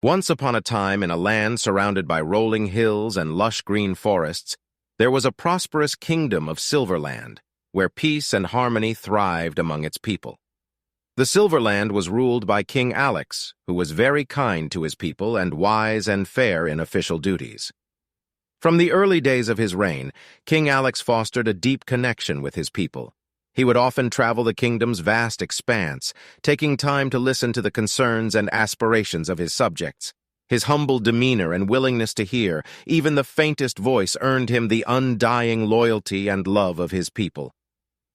Once upon a time, in a land surrounded by rolling hills and lush green forests, there was a prosperous kingdom of Silverland, where peace and harmony thrived among its people. The Silverland was ruled by King Alex, who was very kind to his people and wise and fair in official duties. From the early days of his reign, King Alex fostered a deep connection with his people. He would often travel the kingdom's vast expanse, taking time to listen to the concerns and aspirations of his subjects. His humble demeanor and willingness to hear even the faintest voice earned him the undying loyalty and love of his people.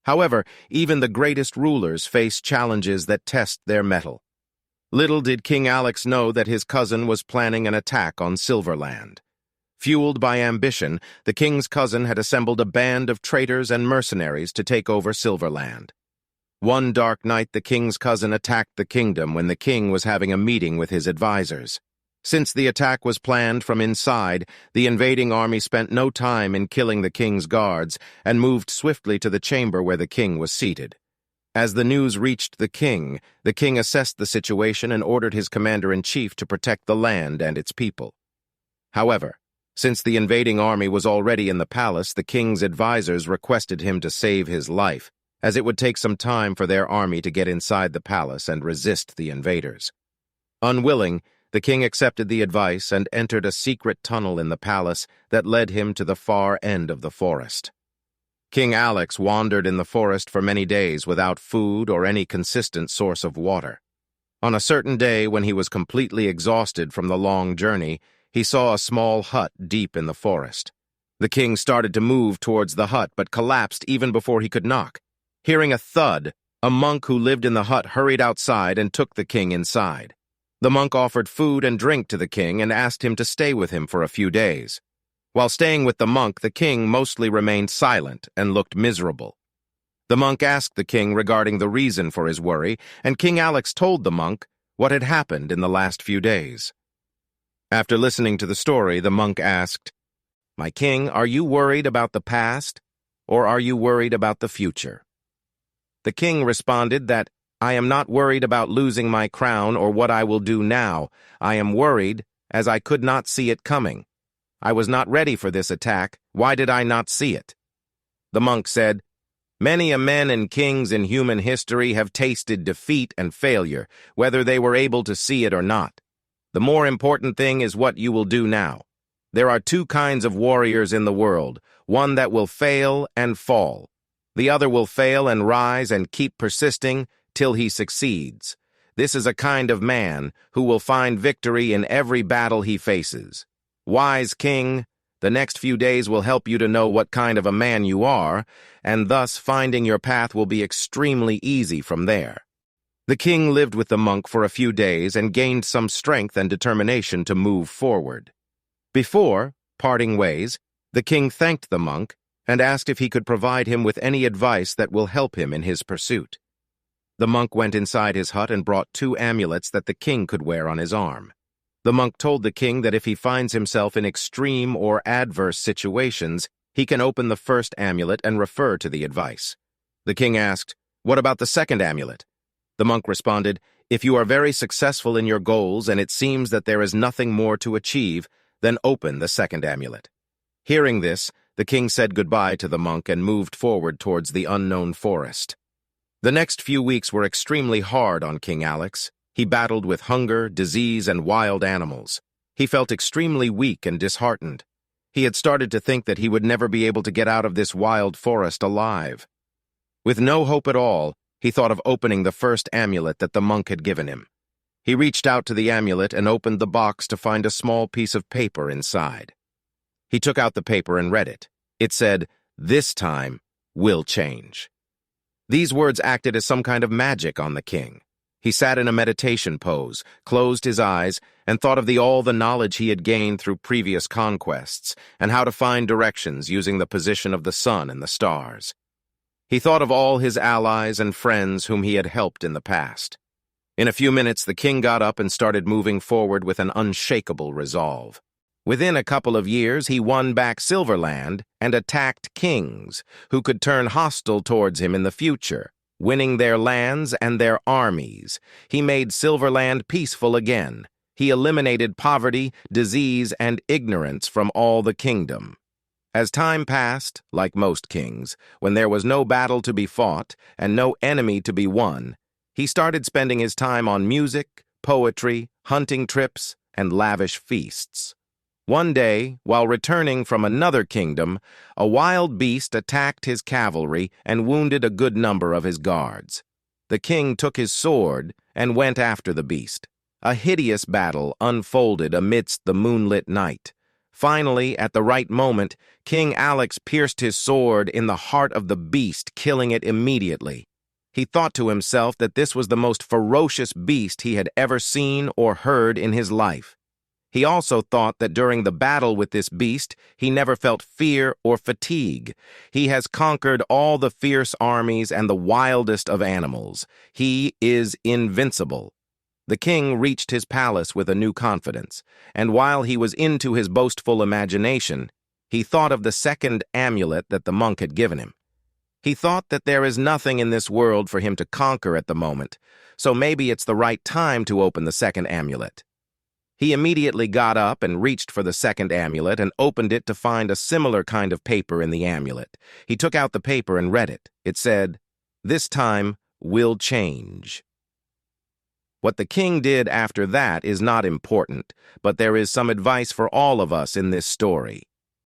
However, even the greatest rulers face challenges that test their mettle. Little did King Alex know that his cousin was planning an attack on Silverland. Fueled by ambition, the king's cousin had assembled a band of traitors and mercenaries to take over Silverland. One dark night, the king's cousin attacked the kingdom when the king was having a meeting with his advisors. Since the attack was planned from inside, the invading army spent no time in killing the king's guards and moved swiftly to the chamber where the king was seated. As the news reached the king assessed the situation and ordered his commander-in-chief to protect the land and its people. However, since the invading army was already in the palace, the king's advisors requested him to save his life, as it would take some time for their army to get inside the palace and resist the invaders. Unwilling, the king accepted the advice and entered a secret tunnel in the palace that led him to the far end of the forest. King Alex wandered in the forest for many days without food or any consistent source of water. On a certain day, when he was completely exhausted from the long journey, he saw a small hut deep in the forest. The king started to move towards the hut, but collapsed even before he could knock. Hearing a thud, a monk who lived in the hut hurried outside and took the king inside. The monk offered food and drink to the king and asked him to stay with him for a few days. While staying with the monk, the king mostly remained silent and looked miserable. The monk asked the king regarding the reason for his worry, and King Alex told the monk what had happened in the last few days. After listening to the story, the monk asked, "My king, are you worried about the past, or are you worried about the future?" The king responded that, "I am not worried about losing my crown or what I will do now. I am worried as I could not see it coming. I was not ready for this attack. Why did I not see it?" The monk said, "Many a men and kings in human history have tasted defeat and failure, whether they were able to see it or not. The more important thing is what you will do now. There are two kinds of warriors in the world, one that will fail and fall. The other will fail and rise and keep persisting till he succeeds. This is a kind of man who will find victory in every battle he faces. Wise king, the next few days will help you to know what kind of a man you are, and thus finding your path will be extremely easy from there." The king lived with the monk for a few days and gained some strength and determination to move forward. Before parting ways, the king thanked the monk and asked if he could provide him with any advice that will help him in his pursuit. The monk went inside his hut and brought 2 amulets that the king could wear on his arm. The monk told the king that if he finds himself in extreme or adverse situations, he can open the first amulet and refer to the advice. The king asked, "What about the second amulet?" The monk responded, "If you are very successful in your goals and it seems that there is nothing more to achieve, then open the second amulet." Hearing this, the king said goodbye to the monk and moved forward towards the unknown forest. The next few weeks were extremely hard on King Alex. He battled with hunger, disease, and wild animals. He felt extremely weak and disheartened. He had started to think that he would never be able to get out of this wild forest alive. With no hope at all, he thought of opening the first amulet that the monk had given him. He reached out to the amulet and opened the box to find a small piece of paper inside. He took out the paper and read it. It said, "This time will change." These words acted as some kind of magic on the king. He sat in a meditation pose, closed his eyes, and thought of all the knowledge he had gained through previous conquests and how to find directions using the position of the sun and the stars. He thought of all his allies and friends whom he had helped in the past. In a few minutes, the king got up and started moving forward with an unshakable resolve. Within a couple of years, he won back Silverland and attacked kings who could turn hostile towards him in the future, winning their lands and their armies. He made Silverland peaceful again. He eliminated poverty, disease, and ignorance from all the kingdom. As time passed, like most kings, when there was no battle to be fought and no enemy to be won, he started spending his time on music, poetry, hunting trips, and lavish feasts. One day, while returning from another kingdom, a wild beast attacked his cavalry and wounded a good number of his guards. The king took his sword and went after the beast. A hideous battle unfolded amidst the moonlit night. Finally, at the right moment, King Alex pierced his sword in the heart of the beast, killing it immediately. He thought to himself that this was the most ferocious beast he had ever seen or heard in his life. He also thought that during the battle with this beast, he never felt fear or fatigue. He has conquered all the fierce armies and the wildest of animals. He is invincible. The king reached his palace with a new confidence, and while he was into his boastful imagination, he thought of the second amulet that the monk had given him. He thought that there is nothing in this world for him to conquer at the moment, so maybe it's the right time to open the second amulet. He immediately got up and reached for the second amulet and opened it to find a similar kind of paper in the amulet. He took out the paper and read it. It said, "This time will change." What the king did after that is not important, but there is some advice for all of us in this story.